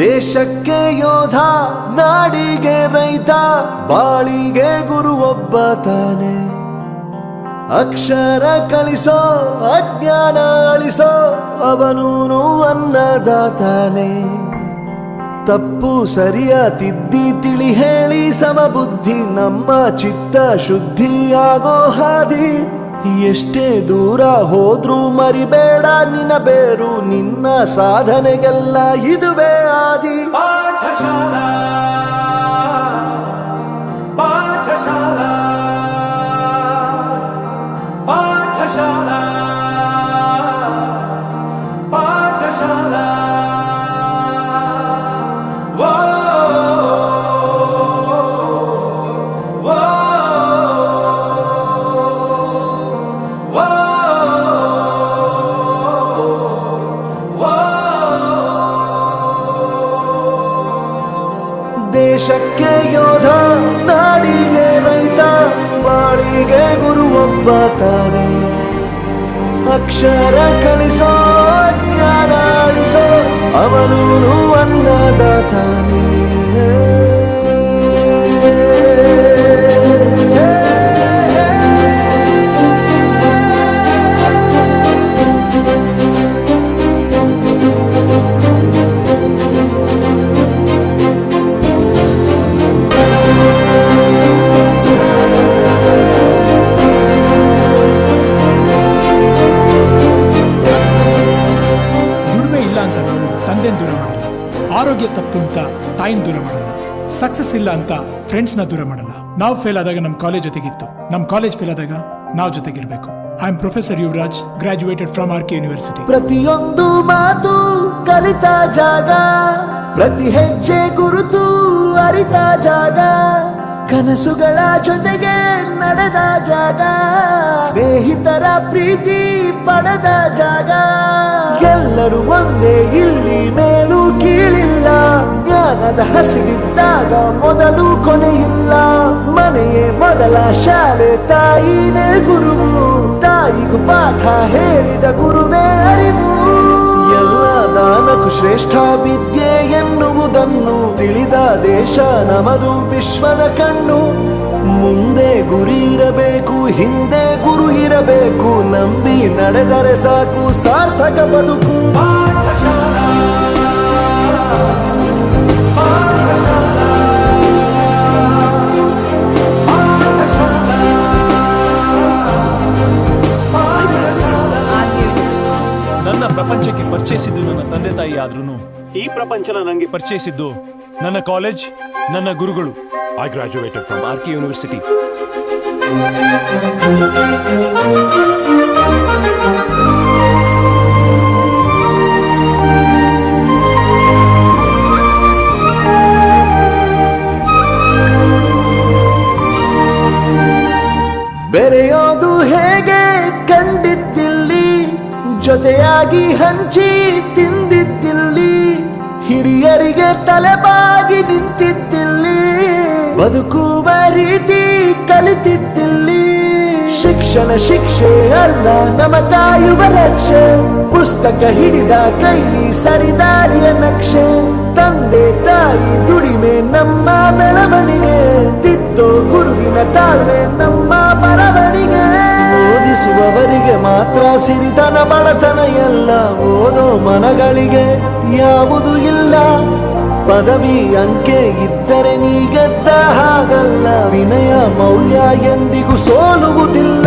ದೇಶಕ್ಕೆ ಯೋಧ, ನಾಡಿಗೆ ರೈತ, ಬಾಳಿಗೆ ಗುರು ಒಬ್ಬ ತಾನೆ. ಅಕ್ಷರ ಕಲಿಸೋ, ಅಜ್ಞಾನ ಅಳಿಸೋ, ಅವನೂನು ಅನ್ನದಾತಾನೆ. ತಪ್ಪು ಸರಿಯ ತಿದ್ದಿ ತಿಳಿ ಹೇಳಿ ಸಮಬುದ್ಧಿ, ನಮ್ಮ ಚಿತ್ತ ಶುದ್ಧಿಯಾಗೋ ಹಾದಿ. ಎಷ್ಟೇ ದೂರ ಹೋದ್ರೂ ಮರಿಬೇಡ ನಿನ್ನ ಬೇರು, ನಿನ್ನ ಸಾಧನೆಗೆಲ್ಲ ಇದುವೇ ಆದಿ. ಪಾಠಶಾಲಾ ಪಾಠಶಾಲಾ ಪಾಠಶಾಲಾ ಪಾಠಶಾಲಾ. ದೇಶಕ್ಕೆ ಯೋಧ, ನಾಡಿಗೆ ರೈತ, ಬಾಳಿಗೆ ಗುರು ಒಬ್ಬ ತಾನೆ. ಅಕ್ಷರ ಕಲಿಸೋ, ಜ್ಞಾನ ಅಳಿಸೋ, ಅವನೂನು ಅನ್ನದಾತಾನೆ. ದೂರ ಮಾಡಲ್ಲ, ಆರೋಗ್ಯ ತಪ್ಪು ಅಂತ ತಾಯಿನ ದೂರ ಮಾಡಲ್ಲ, ಸಕ್ಸಸ್ ಇಲ್ಲ ಅಂತ ಫ್ರೆಂಡ್ಸ್ನ ದೂರ ಮಾಡಲ್ಲ. ನಾವು ಫೇಲ್ ಆದಾಗ ನಮ್ಮ ಕಾಲೇಜ್ ಜೊತೆಗಿತ್ತು, ನಮ್ಮ ಕಾಲೇಜ್ ಫೇಲ್ ಆದಾಗ ನಾವು ಜೊತೆಗಿರ್ಬೇಕು. I am professor Yuvraj, graduated from R K university. ಪ್ರತಿಯೊಂದು ಮಾತು ಕಲಿತ ಜಾಗ, ಪ್ರತಿ ಹೆಜ್ಜೆ ಗುರುತು ಅರಿತ ಜಾಗ, ಕನಸುಗಳ ಜೊತೆಗೆ ನಡೆದ ಜಾಗ, ಸ್ನೇಹಿತರ ಪ್ರೀತಿ ಪಡೆದ ಜಾಗ. ಎಲ್ಲರೂ ಒಂದೇ, ಇಲ್ಲಿ ಮೇಲೂ ಕೀಳಿಲ್ಲ, ಜ್ಞಾನದ ಹಸಿವಿದ್ದಾಗ ಮೊದಲು ಕೊನೆಯಿಲ್ಲ. ಮನೆಯೇ ಮೊದಲ ಶಾಲೆ, ತಾಯಿನೇ ಗುರುವು, ತಾಯಿಗೂ ಪಾಠ ಹೇಳಿದ ಗುರುವೇ ಅರಿವು. ಎಲ್ಲ ದಾನಕ್ಕೂ ಶ್ರೇಷ್ಠ ವಿದ್ಯೆ ಎನ್ನುವುದನ್ನು ತಿಳಿದ ದೇಶ ನಮದು, ವಿಶ್ವದ ಕಣ್ಣು. ಮುಂದೆ ಗುರಿ ಇರಬೇಕು, ಹಿಂದೆ ಗುರು ಇರಬೇಕು, ನಂಬಿ ನಡೆದರೆ ಸಾಕು ಸಾರ್ಥಕ ಬದುಕು. ಪಾಠಶಾಲಾ ಪಾಠಶಾಲಾ ಪಾಠಶಾಲಾ. ನನ್ನ ಪ್ರಪಂಚಕ್ಕೆ ಪರಿಚಯಿಸಿದ್ದು ನನ್ನ ತಂದೆ ತಾಯಿ ಆದ್ರೂ ಈ ಪ್ರಪಂಚನ ನನಗೆ ಪರಿಚಯಿಸಿದ್ದು ನನ್ನ ಕಾಲೇಜ್, ನನ್ನ ಗುರುಗಳು. I graduated from R K university. ಬೆರೆಯೋದು ಹೇಗೆ ಕಂಡಿದ್ದಿಲ್ಲಿ, ಜೊತೆಯಾಗಿ ಹಂಚಿ ತಿಂದಿದ್ದಿಲ್ಲಿ, ಹಿರಿಯರಿಗೆ ತಲೆಬಾಗಿ ನಿಂತಿದ್ದಿಲ್ಲಿ, ಬದುಕುವ ರೀತಿ ಕಲಿತಿದ್ದಿಲ್ಲಿ. ಶಿಕ್ಷಣ ಶಿಕ್ಷೆ ಅಲ್ಲ, ನಮ ಕಾಯುವ ರಕ್ಷೆ, ಪುಸ್ತಕ ಹಿಡಿದ ಕೈ ಸರಿದಾರಿಯ ನಕ್ಷೆ. ತಂದೆ ತಾಯಿ ದುಡಿಮೆ ನಮ್ಮ ಬೆಳವಣಿಗೆ, ತಿದ್ದೋ ಗುರುವಿನ ತಾಳ್ಮೆ ನಮ್ಮ ಬರವಣಿಗೆ. ಓದಿಸುವವರಿಗೆ ಮಾತ್ರ ಸಿರಿತನ ಬಡತನ ಎಲ್ಲ, ಓದೋ ಮನಗಳಿಗೆ ಯಾವುದು ಇಲ್ಲ. ಪದವಿ ಅಂಕೆ ಇದ್ದರೆ ನೀ ಗೆದ್ದ ಹಾಗಲ್ಲ, ವಿನಯ ಮೌಲ್ಯ ಎಂದಿಗೂ ಸೋಲುವುದಿಲ್ಲ.